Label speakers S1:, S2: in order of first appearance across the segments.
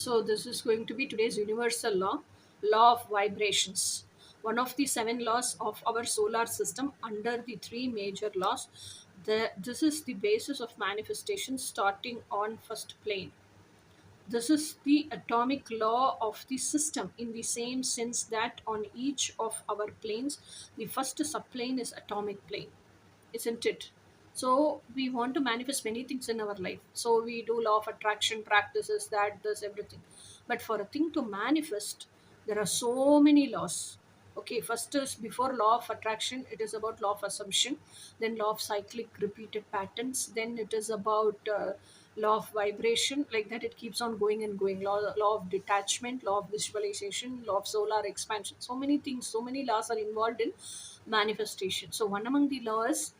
S1: So this is going to be today's universal law, law of vibrations. One of the seven laws of our solar system under the three major laws. This is the basis of manifestation starting on first plane. This is the atomic law of the system in the same sense that on each of our planes, the first subplane is atomic plane, isn't it? So we want to manifest many things in our life. So we do law of attraction practices, that, this, everything. But for a thing to manifest, there are so many laws. Okay, first is before law of attraction, it is about law of assumption, then law of cyclic repeated patterns, then it is about law of vibration, like that it keeps on going and going. Law of detachment, law of visualization, law of solar expansion. So many things, so many laws are involved in manifestation. So one among the laws,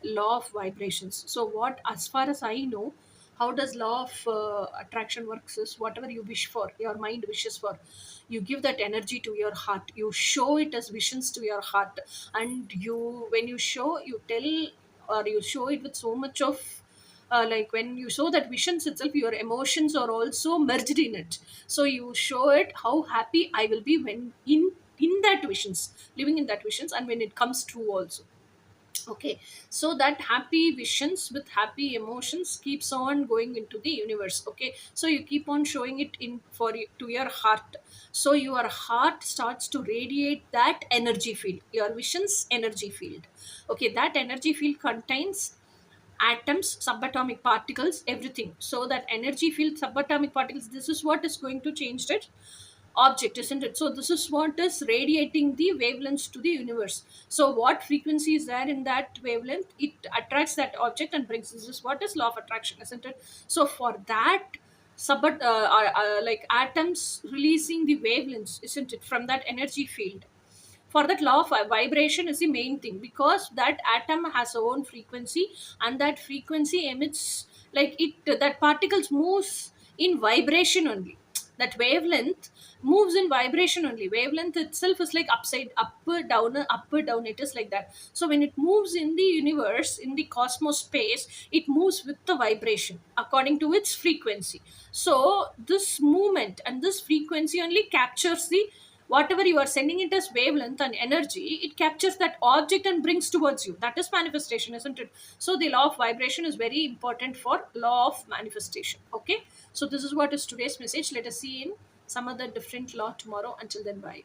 S1: law of vibrations. So what, as far as I know, how does law of attraction works is whatever you wish for, your mind wishes for, you give that energy to your heart, you show it as visions to your heart, and you, when you show, you tell, or you show it with so much of like when you show that visions itself, your emotions are also merged in it. So you show it how happy I will be when in that visions, living in that visions, and when it comes true also. Okay, so that happy visions with happy emotions keeps on going into the universe. Okay, so you keep on showing it in to your heart. So your heart starts to radiate that energy field, your visions energy field. Okay, that energy field contains atoms, subatomic particles, everything. So that energy field, subatomic particles, this is what is going to change it object, isn't it? So this is what is radiating the wavelengths to the universe. So what frequency is there in that wavelength, it attracts that object and brings. This is what is law of attraction, isn't it? So for that, like atoms releasing the wavelengths, isn't it, from that energy field. For that, law of vibration is the main thing, because that atom has its own frequency, and that frequency emits, like it, that particles moves in vibration only. That wavelength moves in vibration only. Wavelength itself is like upside, up down, it is like that. So when it moves in the universe, in the cosmos space, it moves with the vibration according to its frequency. So this movement and this frequency only captures the, whatever you are sending it as wavelength and energy, it captures that object and brings towards you. That is manifestation, isn't it? So the law of vibration is very important for law of manifestation. Okay, so this is what is today's message. Let us see in some other different law tomorrow. Until then, bye.